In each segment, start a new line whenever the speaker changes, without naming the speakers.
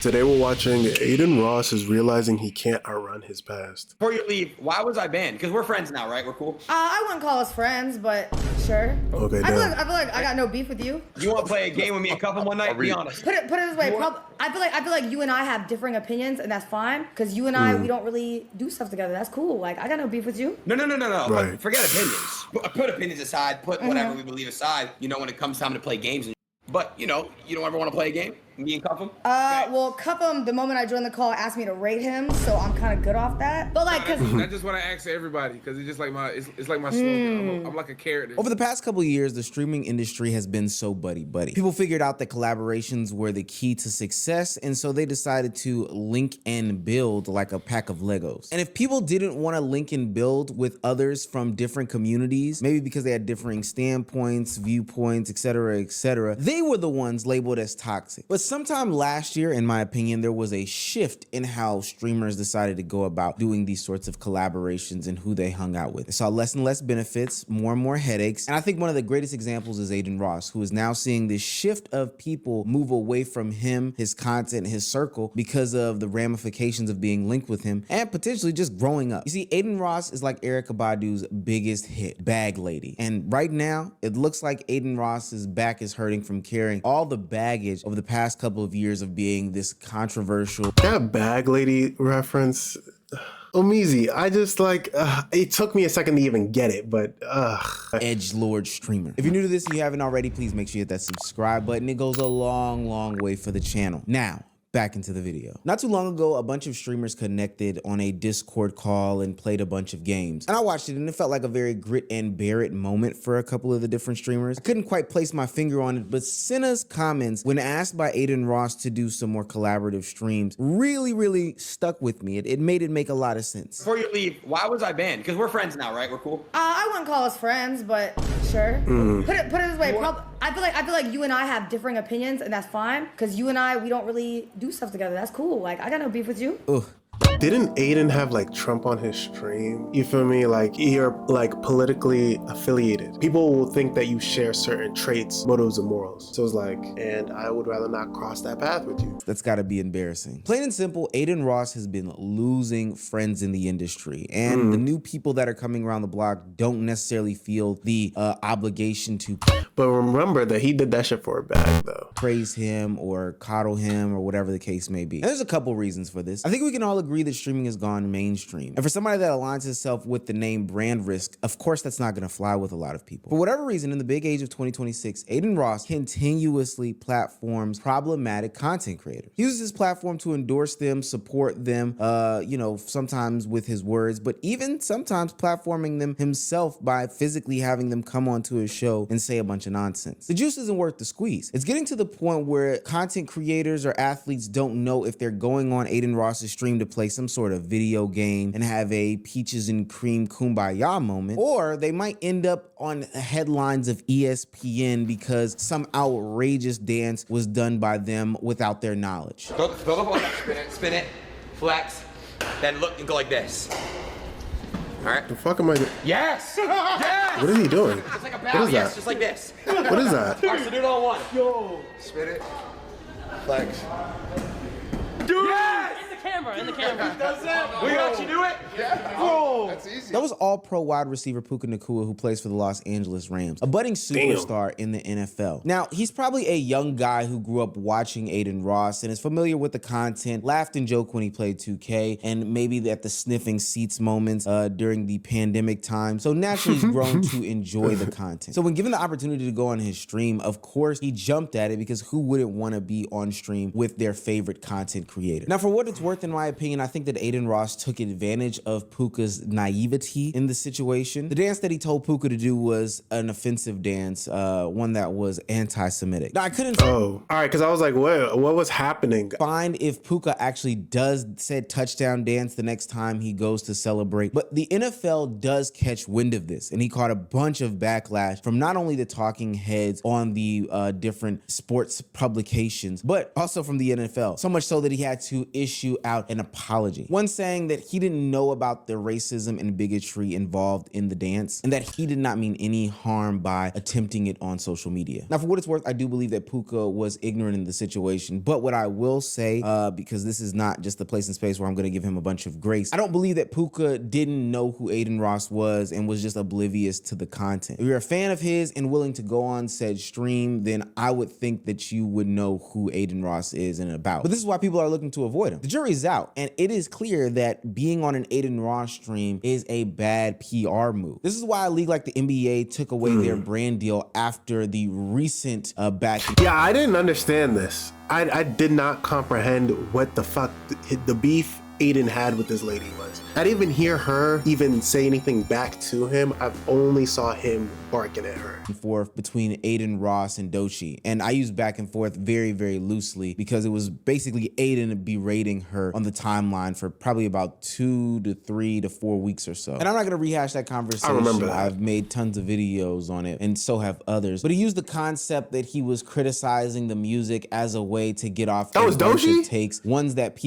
Today we're watching Aiden Ross is realizing he can't outrun his past.
Before you leave, why was I banned? Because we're friends now, right? We're cool?
I wouldn't call us friends, but sure.
Okay,
I feel
damn.
like I got no beef with you.
You want to play a game with me and Cuffin one night? Be honest.
Put it this way. I feel like you and I have differing opinions, and that's fine. Because you and I, we don't really do stuff together. That's cool. Like, I got no beef with you.
No.
Right.
Forget opinions. Put opinions aside. Put whatever we believe aside. You know, when it comes time to play games. But, you don't ever want to play a game? Me and Cuffin?
Well, Cuffin, the moment I joined the call, asked me to rate him, so I'm kind of good off that. But like,
that's just what I ask everybody, because it's just like it's like my slogan. I'm like a character.
Over the past couple of years, the streaming industry has been so buddy-buddy. People figured out that collaborations were the key to success, and so they decided to link and build like a pack of Legos. And if people didn't want to link and build with others from different communities, maybe because they had differing standpoints, viewpoints, etc., they were the ones labeled as toxic. But sometime last year, in my opinion, there was a shift in how streamers decided to go about doing these sorts of collaborations and who they hung out with. They saw less and less benefits, more and more headaches. And I think one of the greatest examples is Aiden Ross, who is now seeing this shift of people move away from him, his content, his circle, because of the ramifications of being linked with him and potentially just growing up. You see, Aiden Ross is like Erykah Badu's biggest hit, Bag Lady. And right now, it looks like Aiden Ross's back is hurting from carrying all the baggage over the past couple of years of being this controversial.
That Bag Lady reference, Omizi, I just like, it took me a second to even get it, but
edgelord streamer. If you're new to this and you haven't already, please make sure you hit that subscribe button. It goes a long way for the channel. Now, back into the video. Not too long ago, a bunch of streamers connected on a Discord call and played a bunch of games. And I watched it and it felt like a very grit and bear it moment for a couple of the different streamers. I couldn't quite place my finger on it, but Senna's comments when asked by Aiden Ross to do some more collaborative streams really stuck with me. It made it make a lot of sense.
Before you leave, why was I banned? Because we're friends now, right? We're cool?
I wouldn't call us friends, but sure. Put it this way. I feel like you and I have differing opinions, and that's fine. Because you and I, we don't really do stuff together. That's cool. Like, I got no beef with you.
Ugh.
didn't Aiden have like Trump on his stream? You feel me? Like you're like politically affiliated. People will think that you share certain traits, motives, and morals. So it's like, and I would rather not cross that path with you.
That's gotta be embarrassing. Plain and simple, Aiden Ross has been losing friends in the industry. And the new people that are coming around the block don't necessarily feel the obligation to
But remember that he did that shit for a bag though.
praise him or coddle him or whatever the case may be. And there's a couple reasons for this. I think we can all agree that streaming has gone mainstream. And for somebody that aligns itself with the name brand risk, of course that's not gonna fly with a lot of people. For whatever reason, in the big age of 2026, Aiden Ross continuously platforms problematic content creators. He uses his platform to endorse them, support them, you know, sometimes with his words, but even sometimes platforming them himself by physically having them come onto his show and say a bunch of nonsense. The juice isn't worth the squeeze. It's getting to the point where content creators or athletes don't know if they're going on Aiden Ross's stream to play some sort of video game and have a peaches and cream kumbaya moment, or they might end up on headlines of ESPN because some outrageous dance was done by them without their knowledge.
Throw the ball, spin it, flex, then look and go like this. All right.
The fuck am I doing?
Yes! Yes!
What is he doing?
Just like a
What
bow,
is
yes,
that?
just like this.
What is that?
All right, so do it all in one.
Yo, spin it, flex.
Dude! Yes!
In the camera.
Does that?
We got you do it?
Yeah, bro. That's easy.
That was all-pro wide receiver Puka Nakua, who plays for the Los Angeles Rams, a budding superstar in the NFL. Now, he's probably a young guy who grew up watching Aiden Ross and is familiar with the content, laughed and joked when he played 2K, and maybe at the sniffing seats moments during the pandemic time. So naturally, he's grown to enjoy the content. So when given the opportunity to go on his stream, of course, he jumped at it because who wouldn't want to be on stream with their favorite content creator? Now, for what it's worth, in my opinion, I think that Aiden Ross took advantage of Puka's naivety in the situation. The dance that he told Puka to do was an offensive dance, one that was anti-Semitic. Now, I couldn't
Oh, all right, because I was like, what was happening?
find if Puka actually does said touchdown dance the next time he goes to celebrate, but the NFL does catch wind of this, and he caught a bunch of backlash from not only the talking heads on the different sports publications, but also from the NFL, so much so that he had to issue out an apology. One saying that he didn't know about the racism and bigotry involved in the dance, and that he did not mean any harm by attempting it on social media. Now, for what it's worth, I do believe that Puka was ignorant in the situation, but what I will say, because this is not just the place and space where I'm gonna give him a bunch of grace, I don't believe that Puka didn't know who Aiden Ross was and was just oblivious to the content. If you're a fan of his and willing to go on said stream, then I would think that you would know who Aiden Ross is and about. But this is why people are looking to avoid him. The jury's out, and it is clear that being on an Aiden Ross stream is a bad PR move. This is why a league like the NBA took away their brand deal after the recent
Yeah, I didn't understand this. I did not comprehend what the fuck the beef Aiden had with this lady was. I didn't even hear her even say anything back to him. I've only saw him barking at her.
Forth between Aiden Ross and Doechii, and I use back and forth very, very loosely because it was basically Aiden berating her on the timeline for probably about 2 to 3 to 4 weeks or so. And I'm not gonna rehash that conversation.
I remember that.
I've made tons of videos on it, and so have others. But he used the concept that he was criticizing the music as a way to get off
That was
bunch of
Doechii?
takes, ones that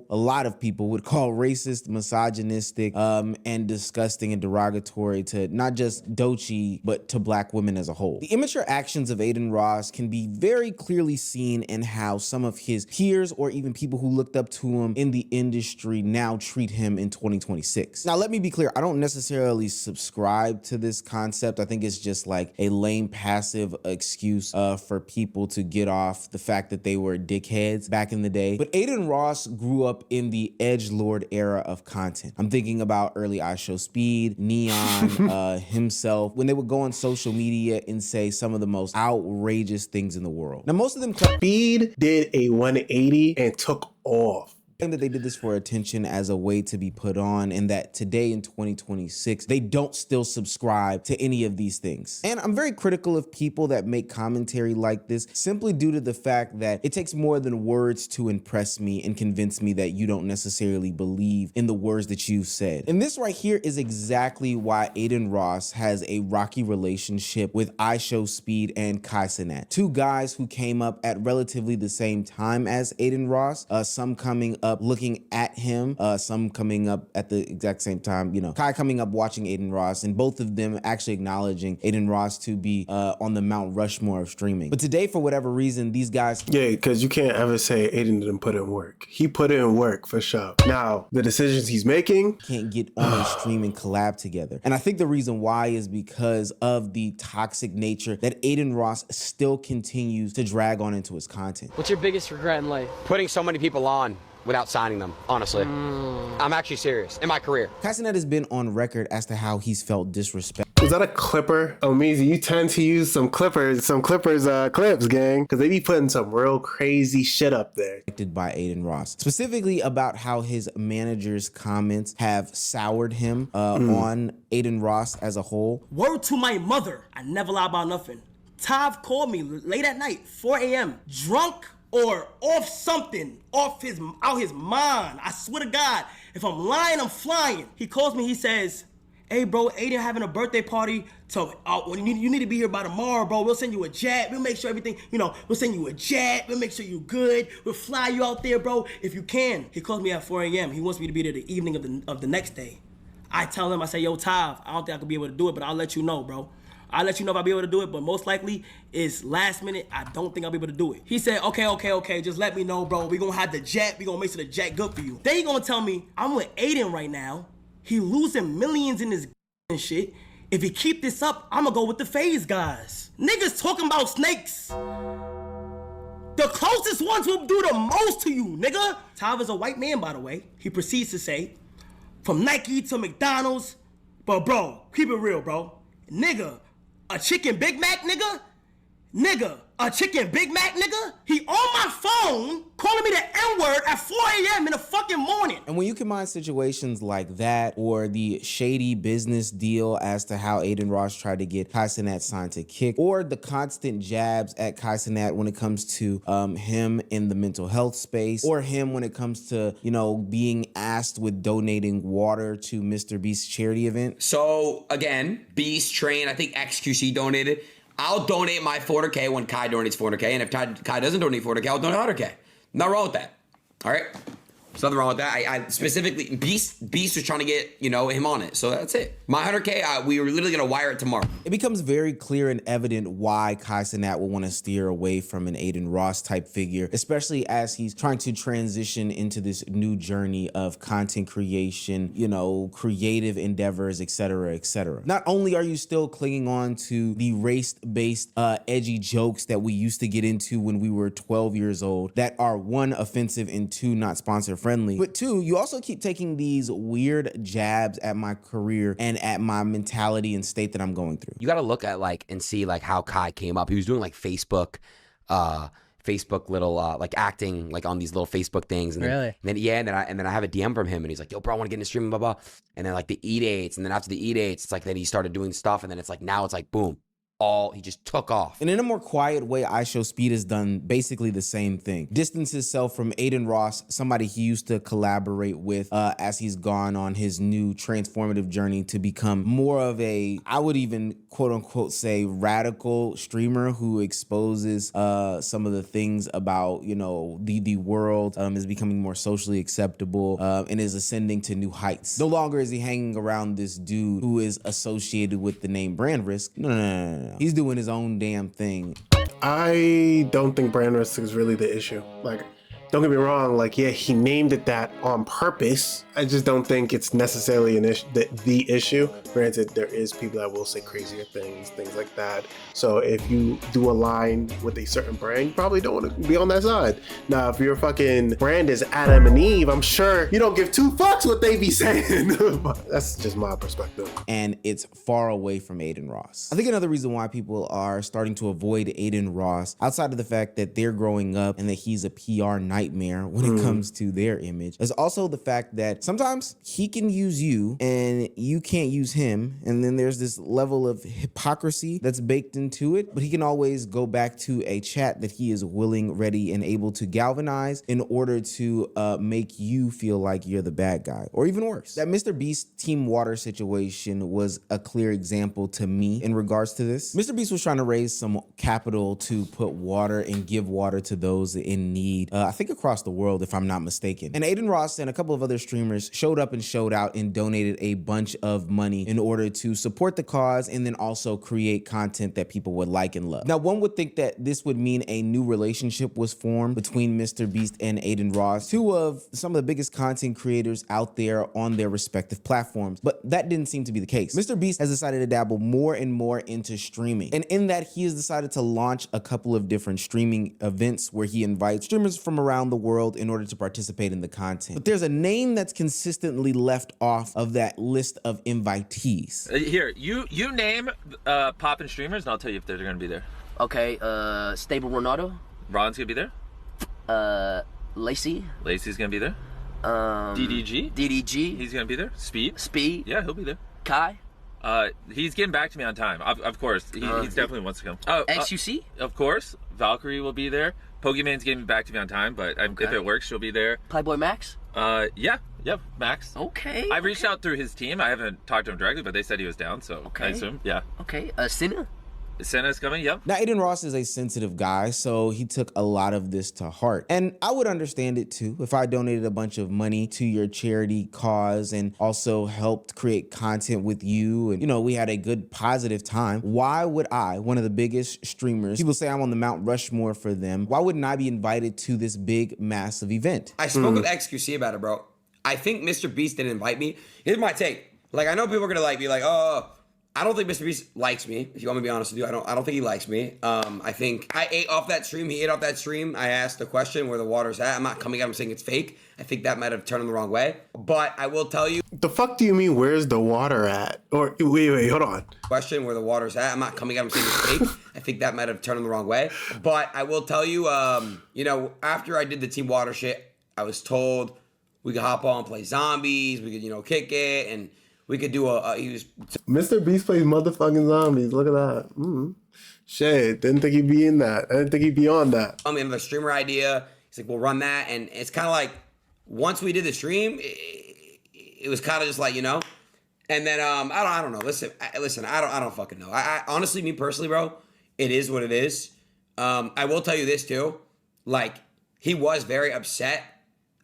a lot of people would call racist, misogynistic, and disgusting and derogatory to not just Doechii, but to Black women as a whole. The immature actions of Aiden Ross can be very clearly seen in how some of his peers or even people who looked up to him in the industry now treat him in 2026. Now, let me be clear, I don't necessarily subscribe to this concept. I think it's just like a lame, passive excuse for people to get off the fact that they were dickheads back in the day. But Aiden Ross grew up in the edgelord era of content. I'm thinking about early IShowSpeed, Neon, himself, when they would go on social media and say some of the most outrageous things in the world. Now, most of them
Speed did a 180 and took off.
claim that they did this for attention as a way to be put on, and that today in 2026, they don't still subscribe to any of these things. And I'm very critical of people that make commentary like this simply due to the fact that it takes more than words to impress me and convince me that you don't necessarily believe in the words that you've said. And this right here is exactly why Aiden Ross has a rocky relationship with IShowSpeed and Kai Cenat, two guys who came up at relatively the same time as Aiden Ross, some coming up looking at him, some coming up at the exact same time, you know, Kai coming up watching Aiden Ross, and both of them actually acknowledging Aiden Ross to be on the Mount Rushmore of streaming. But today, for whatever reason, these guys...
Yeah, because you can't ever say Aiden didn't put in work. He put in work for sure. Now, the decisions he's making...
can't get on a stream and collab together. And I think the reason why is because of the toxic nature that Aiden Ross still continues to drag on into his content.
What's your biggest regret in life?
Putting so many people on without signing them, honestly. I'm actually serious in my career.
Kai Cenat has been on record as to how he's felt disrespected.
Was that a clipper? Oh, Meezy, you tend to use some clips, gang, because they be putting some real crazy shit up there.
By Aiden Ross, specifically about how his manager's comments have soured him on Aiden Ross as a whole.
Word to my mother, I never lie about nothing. Tav called me late at night, 4 a.m., drunk or off something, out his mind. I swear to God, if I'm lying, I'm flying. He calls me, he says, hey bro, Aiden having a birthday party, so you need to be here by tomorrow, bro. We'll send you a jet, we'll make sure everything, we'll send you a jet, we'll make sure you're good, we'll fly you out there, bro, if you can. He calls me at 4 a.m., he wants me to be there the evening of the next day. I tell him, I say, yo, Tav, I don't think I could be able to do it, but I'll let you know, bro. I'll let you know if I'll be able to do it, but most likely, it's last minute, I don't think I'll be able to do it. He said, okay, just let me know, bro. We gonna have the jet, we gonna make sure the jet good for you. Then he gonna tell me, I'm with Aiden right now, he losing millions in this and shit. If he keep this up, I'ma go with the FaZe guys. Niggas talking about snakes. The closest ones will do the most to you, nigga. Tav is a white man, by the way. He proceeds to say, from Nike to McDonald's, but bro, keep it real, bro. Nigga, a chicken Big Mac, nigga? Nigga, a chicken Big Mac, nigga? He on my phone calling me the N-word at 4 a.m. in the fucking morning.
And when you combine situations like that, or the shady business deal as to how Aiden Ross tried to get Kai Cenat signed to Kick, or the constant jabs at Kai Cenat when it comes to him in the mental health space, or him when it comes to, being asked with donating water to MrBeast's charity event.
So again, Beast, Train, I think XQC donated. I'll donate my 400K when Kai donates 400K, and if Kai doesn't donate 400K, I'll donate 100K. Not wrong with that. All right. There's nothing wrong with that. I specifically, Beast was trying to get, you know, him on it. So that's it. My 100K, we were literally going to wire it tomorrow.
It becomes very clear and evident why Kai Cenat will want to steer away from an Aiden Ross type figure, especially as he's trying to transition into this new journey of content creation, you know, creative endeavors, etc., etc. Not only are you still clinging on to the race-based edgy jokes that we used to get into when we were 12 years old that are one, offensive, and two, not sponsor friendly, but two, you also keep taking these weird jabs at my career and at my mentality and state that I'm going through.
You got to look at like and see like how Kai came up. He was doing like Facebook little like acting like on these little Facebook things, and then I have a DM from him, and he's like, "Yo, bro, I want to get into streaming, blah blah." And then like the E-dates, and then after the E-dates, it's like then he started doing stuff, and then it's like now it's like boom. He just took off.
And in a more quiet way, IShowSpeed has done basically the same thing. Distanced himself from Aiden Ross, somebody he used to collaborate with as he's gone on his new transformative journey to become more of a, I would even quote unquote say, radical streamer who exposes some of the things about, you know, the world, is becoming more socially acceptable and is ascending to new heights. No longer is he hanging around this dude who is associated with the name Brand Risk. No. He's doing his own damn thing.
I don't think brand risk is really the issue. Like, don't get me wrong, like, yeah, he named it that on purpose. I just don't think it's necessarily an issue, the issue. Granted, there is people that will say crazier things like that. So if you do align with a certain brand, you probably don't want to be on that side. Now, if your fucking brand is Adam and Eve, I'm sure you don't give two fucks what they be saying. But that's just my perspective.
And it's far away from Aiden Ross. I think another reason why people are starting to avoid Aiden Ross, outside of the fact that they're growing up and that he's a PR nightmare when it comes to their image, is also the fact that sometimes he can use you and you can't use him, and then there's this level of hypocrisy that's baked into it, but he can always go back to a chat that he is willing, ready, and able to galvanize in order to make you feel like you're the bad guy, or even worse. That MrBeast Team Water situation was a clear example to me in regards to this. MrBeast was trying to raise some capital to put water and give water to those in need, I think across the world, if I'm not mistaken. And Aiden Ross and a couple of other streamers showed up and showed out and donated a bunch of money in order to support the cause and then also create content that people would like and love. Now, one would think that this would mean a new relationship was formed between MrBeast and Aiden Ross, two of some of the biggest content creators out there on their respective platforms, but that didn't seem to be the case. MrBeast has decided to dabble more and more into streaming, and in that he has decided to launch a couple of different streaming events where he invites streamers from around the world in order to participate in the content. But there's a name that's consistently left off of that list of invitees.
Here, you name poppin' streamers, and I'll tell you if they're gonna be there.
Okay, Stable Ronaldo.
Ron's gonna be there.
Lacey.
Lacey's gonna be there. DDG. He's gonna be there. Speed. Yeah, he'll be there.
Kai.
He's getting back to me on time. Of course, he definitely wants to come. Oh,
XUC.
Of course, Valkyrie will be there. Pokemon's getting back to me on time, but if it works, she'll be there.
Playboy Max.
Yep, Max.
Okay.
I reached out through his team. I haven't talked to him directly, but they said he was down, so I assume, yeah.
Okay, Senna.
Senna's coming, yep.
Now, Aiden Ross is a sensitive guy, so he took a lot of this to heart. And I would understand it too if I donated a bunch of money to your charity cause and also helped create content with you, and, you know, we had a good positive time. Why would I, one of the biggest streamers, people say I'm on the Mount Rushmore for them, why wouldn't I be invited to this big, massive event?
I spoke with XQC about it, bro. I think MrBeast didn't invite me. Here's my take. Like, I know people are gonna be like, oh, I don't think MrBeast likes me. If you want me to be honest with you, I don't think he likes me. I think I ate off that stream. He ate off that stream. I asked the question where the water's at. I'm not coming at him saying it's fake. I think that might have turned him the wrong way. But I will tell you.
The fuck do you mean, where's the water at? Or wait, hold on.
Question where the water's at. I'm not coming at him saying it's fake. I think that might have turned him the wrong way. But I will tell you, you know, after I did the Team Water shit, I was told we could hop on and play zombies. We could, you know, kick it, and we could do
MrBeast plays motherfucking zombies. Look at that. Shit, didn't think he'd be in that. I didn't think he'd be on that.
I mean, another streamer idea. He's like, we'll run that. And it's kind of like, once we did the stream, it was kind of just like, you know. And then, I don't know. Listen, I don't fucking know. I honestly, me personally, bro, it is what it is. I will tell you this too. Like, he was very upset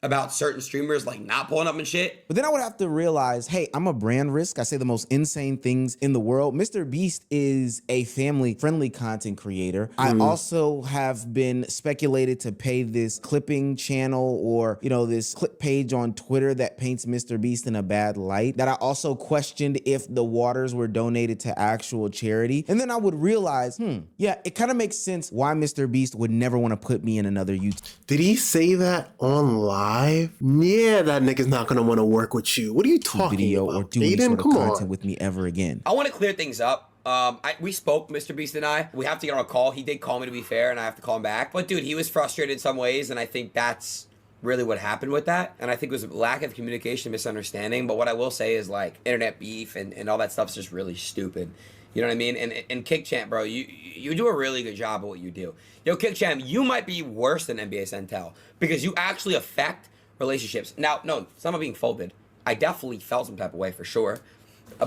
about certain streamers like not pulling up and shit.
But then I would have to realize, hey, I'm a brand risk. I say the most insane things in the world. MrBeast is a family-friendly content creator. I also have been speculated to pay this clipping channel or, you know, this clip page on Twitter that paints MrBeast in a bad light, that I also questioned if the waters were donated to actual charity. And then I would realize, yeah, it kind of makes sense why MrBeast would never want to put me in another YouTube.
Did he say that on live? Yeah, that nigga's not gonna want to work with you. What are you talking
video
about?
or do any
Aiden,
sort of
come
content
on.
with me ever again.
I want to clear things up. We spoke, MrBeast and I. We have to get on a call. He did call me, to be fair, and I have to call him back. But dude, he was frustrated in some ways, and I think that's really what happened with that. And I think it was a lack of communication, misunderstanding. But what I will say is, like, internet beef and all that stuff's just really stupid. You know what I mean? And KickChamp, bro, you do a really good job of what you do. Yo, KickChamp, you might be worse than NBA Centel because you actually affect relationships. Now, no, some are being folded. I definitely felt some type of way for sure.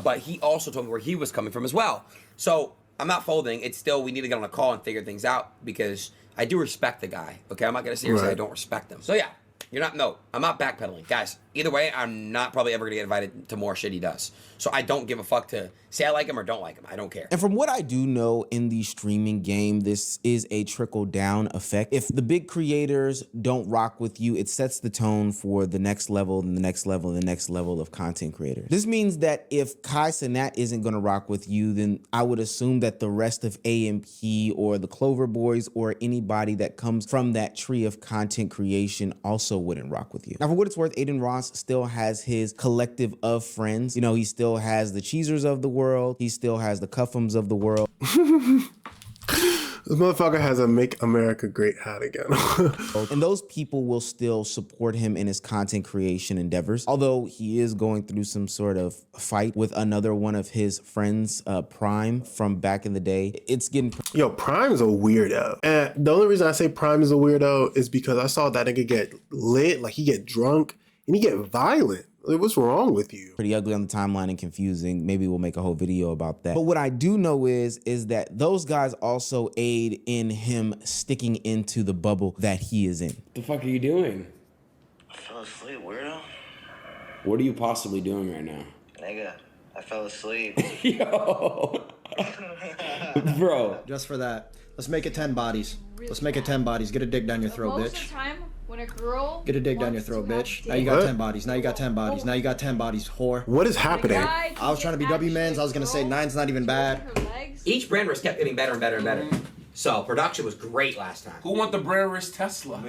But he also told me where he was coming from as well. So I'm not folding. It's still, we need to get on a call and figure things out because I do respect the guy. Okay, I'm not going to sit here and say I don't respect him. So yeah, I'm not backpedaling. Guys, either way, I'm not probably ever going to get invited to more shit he does. So I don't give a fuck to say I like him or don't like him. I don't care.
And from what I do know in the streaming game, this is a trickle-down effect. If the big creators don't rock with you, it sets the tone for the next level and the next level and the next level of content creators. This means that if Kai Cenat isn't gonna rock with you, then I would assume that the rest of AMP or the Clover Boys or anybody that comes from that tree of content creation also wouldn't rock with you. Now, for what it's worth, Aiden Ross still has his collective of friends. You know, he still has the Cheezers of the world. He still has the Cuffums of the world.
This motherfucker has a Make America Great hat again.
And those people will still support him in his content creation endeavors. Although he is going through some sort of fight with another one of his friends, Prime, from back in the day. It's getting...
Yo, Prime's a weirdo. And the only reason I say Prime is a weirdo is because I saw that nigga get lit, like he get drunk, and he get violent. Like, what's wrong with you?
Pretty ugly on the timeline and confusing. Maybe we'll make a whole video about that. But what I do know is that those guys also aid in him sticking into the bubble that he is in.
What the fuck are you doing?
I fell asleep, weirdo.
What are you possibly doing right now?
Nigga, I fell asleep.
Yo. Bro.
Just for that. Let's make it 10 bodies. Let's make it 10 bodies. Get a dick down your throat,
Most
bitch.
of the time, when a girl
Get a dick down your throat, bitch. Now you got 10 bodies. Now you got 10 bodies. Now you got 10 bodies, whore.
What is happening?
I was trying to be W-mans. I was gonna say 9's not even bad.
Each brand risk kept getting better and better and better. So production was great last time.
Who want the brand risk Tesla?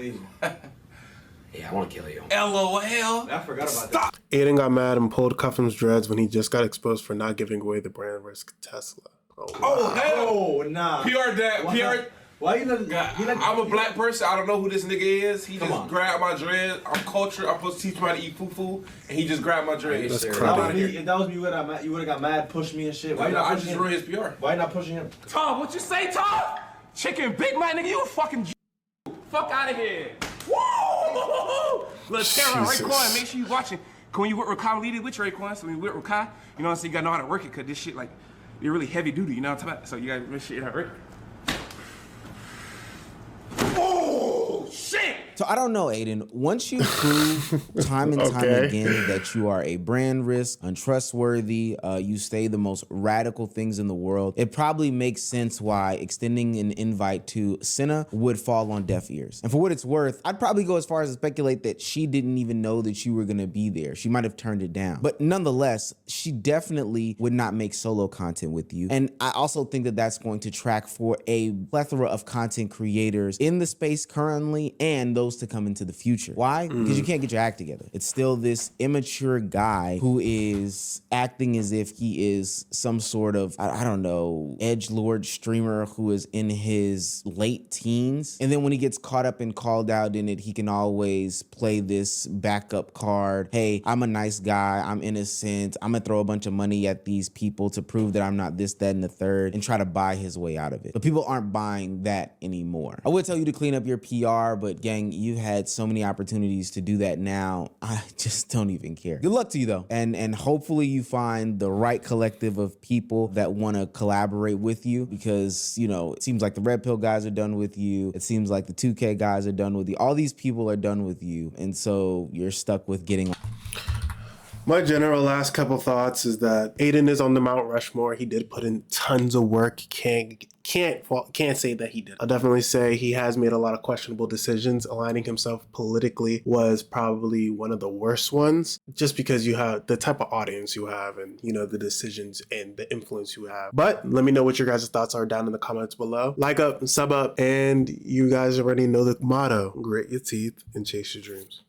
Yeah, I want to kill you.
LOL.
I forgot about that.
Aiden got mad and pulled Cuffham's dreads when he just got exposed for not giving away the brand risk Tesla.
Oh, hell.
Oh, nah.
PR that. PR.
Why you not?
I'm a black person. I don't know who this nigga is. He just grabbed my dread. I'm cultured. I'm supposed to teach somebody to eat fufu, and he just grabbed my dread.
That's
If
crazy.
that was me, you would have got mad, pushed me and shit. Why you
I
not
just
pushing
ruined
him?
his PR.
Why you not pushing him?
Tom, what you say, Tom? Chicken Big Mac, nigga, you a fucking fuck out of here. Woo! Little Tara,
Jesus.
Raekwon, make sure you watching. When you with Rakai, lead it with Raekwon. So when you with Rakai, you know what I'm saying? You gotta know how to work it, cause this shit like you're really heavy duty. You know what I'm talking about? So you gotta make sure you know how to work it. Oh shit!
So I don't know, Aiden. Once you prove time and time again that you are a brand risk, untrustworthy, you say the most radical things in the world, it probably makes sense why extending an invite to Senna would fall on deaf ears. And for what it's worth, I'd probably go as far as to speculate that she didn't even know that you were gonna be there. She might have turned it down. But nonetheless, she definitely would not make solo content with you. And I also think that that's going to track for a plethora of content creators in the space currently and those to come into the future. Why? Because you can't get your act together. It's still this immature guy who is acting as if he is some sort of, I don't know, edgelord streamer who is in his late teens. And then when he gets caught up and called out in it, he can always play this backup card. Hey, I'm a nice guy. I'm innocent. I'm gonna throw a bunch of money at these people to prove that I'm not this, that, and the third, and try to buy his way out of it. But people aren't buying that anymore. I would tell you to clean up your PR, but gang, You've had so many opportunities to do that now. I just don't even care. Good luck to you though. And hopefully you find the right collective of people that want to collaborate with you, because, you know, it seems like the Red Pill guys are done with you. It seems like the 2K guys are done with you. All these people are done with you. And so you're stuck with getting...
My general last couple thoughts is that Aiden is on the Mount Rushmore. He did put in tons of work. Can't say that he did. I'll definitely say he has made a lot of questionable decisions. Aligning himself politically was probably one of the worst ones, just because you have the type of audience you have and, you know, the decisions and the influence you have. But let me know what your guys' thoughts are down in the comments below. Like up, sub up, and you guys already know the motto: grit your teeth and chase your dreams.